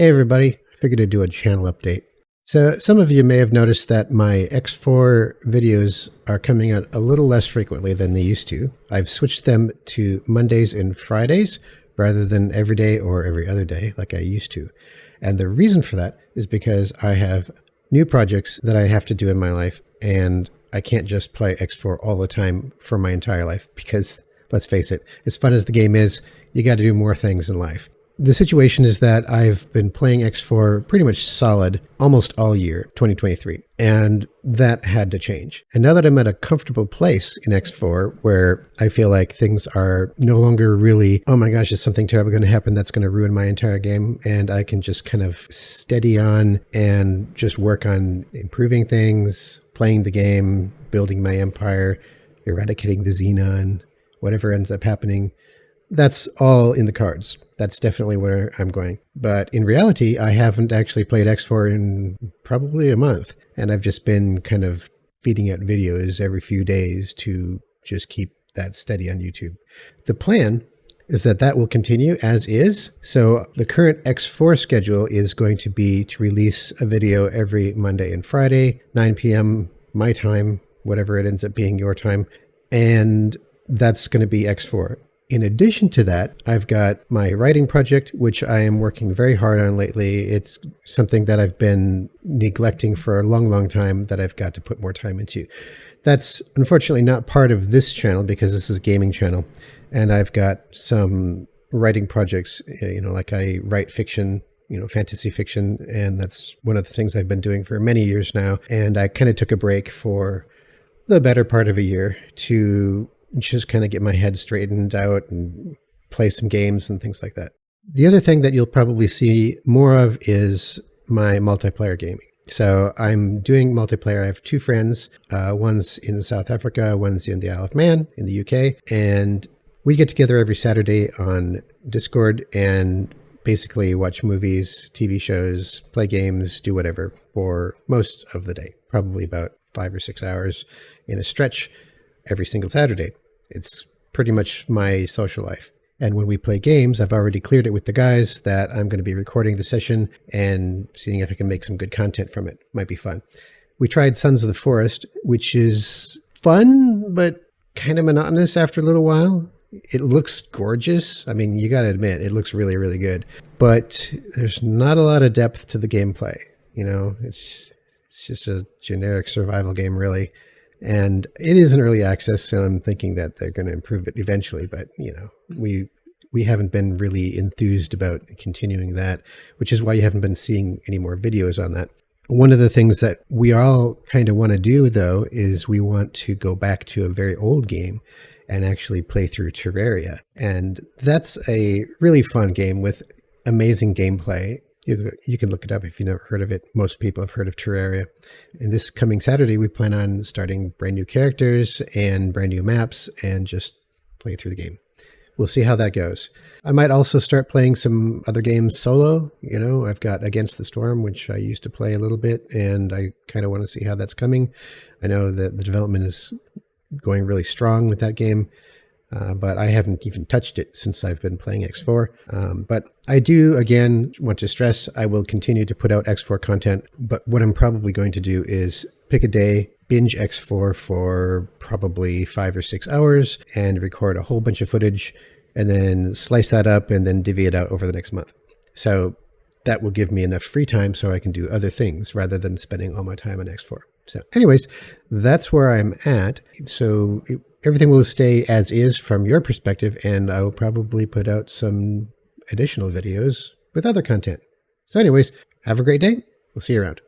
Hey everybody, I figured I'd do a channel update. So some of you may have noticed that my X4 videos are coming out a little less frequently than they used to. I've switched them to Mondays and Fridays rather than every day or every other day like I used to. And the reason for that is because I have new projects that I have to do in my life, and I can't just play X4 all the time for my entire life because, let's face it, as fun as the game is, you got to do more things in life. The situation is that I've been playing X4 pretty much solid almost all year, 2023, and that had to change. And now that I'm at a comfortable place in X4 where I feel like things are no longer really, oh my gosh, is something terrible going to happen that's going to ruin my entire game, and I can just kind of steady on and just work on improving things, playing the game, building my empire, eradicating the Xenon, whatever ends up happening. That's all in the cards. That's definitely where I'm going. But in reality, I haven't actually played X4 in probably a month. And I've just been kind of feeding out videos every few days to just keep that steady on YouTube. The plan is that that will continue as is. So the current X4 schedule is going to be to release a video every Monday and Friday, 9 p.m. my time, whatever it ends up being your time. And that's going to be X4. In addition to that, I've got my writing project, which I am working very hard on lately. It's something that I've been neglecting for a long, long time that I've got to put more time into. That's unfortunately not part of this channel because this is a gaming channel. And I've got some writing projects, like I write fiction, fantasy fiction. And that's one of the things I've been doing for many years now. And I kind of took a break for the better part of a year to just kind of get my head straightened out and play some games and things like that. The other thing that you'll probably see more of is my multiplayer gaming. So I'm doing multiplayer. I have two friends. One's in South Africa, one's in the Isle of Man in the UK. And we get together every Saturday on Discord and basically watch movies, TV shows, play games, do whatever for most of the day, probably about 5 or 6 hours in a stretch every single Saturday. It's pretty much my social life. And when we play games, I've already cleared it with the guys that I'm going to be recording the session and seeing if I can make some good content from it. Might be fun. We tried Sons of the Forest, which is fun, but kind of monotonous after a little while. It looks gorgeous. I mean, you got to admit, it looks really, really good. But there's not a lot of depth to the gameplay. It's just a generic survival game, really. And it is an early access, so I'm thinking that they're going to improve it eventually. But, we haven't been really enthused about continuing that, which is why you haven't been seeing any more videos on that. One of the things that we all kind of want to do, though, is we want to go back to a very old game and actually play through Terraria. And that's a really fun game with amazing gameplay. You can look it up if you've never heard of it. Most people have heard of Terraria. And this coming Saturday, we plan on starting brand new characters and brand new maps and just play through the game. We'll see how that goes. I might also start playing some other games solo. I've got Against the Storm, which I used to play a little bit, and I kind of want to see how that's coming. I know that the development is going really strong with that game. But I haven't even touched it since I've been playing X4. But I do, again, want to stress I will continue to put out X4 content. But what I'm probably going to do is pick a day, binge X4 for probably 5 or 6 hours, and record a whole bunch of footage, and then slice that up and then divvy it out over the next month. So that will give me enough free time so I can do other things rather than spending all my time on X4. So anyways, that's where I'm at. So everything will stay as is from your perspective, and I will probably put out some additional videos with other content. So anyways, have a great day. We'll see you around.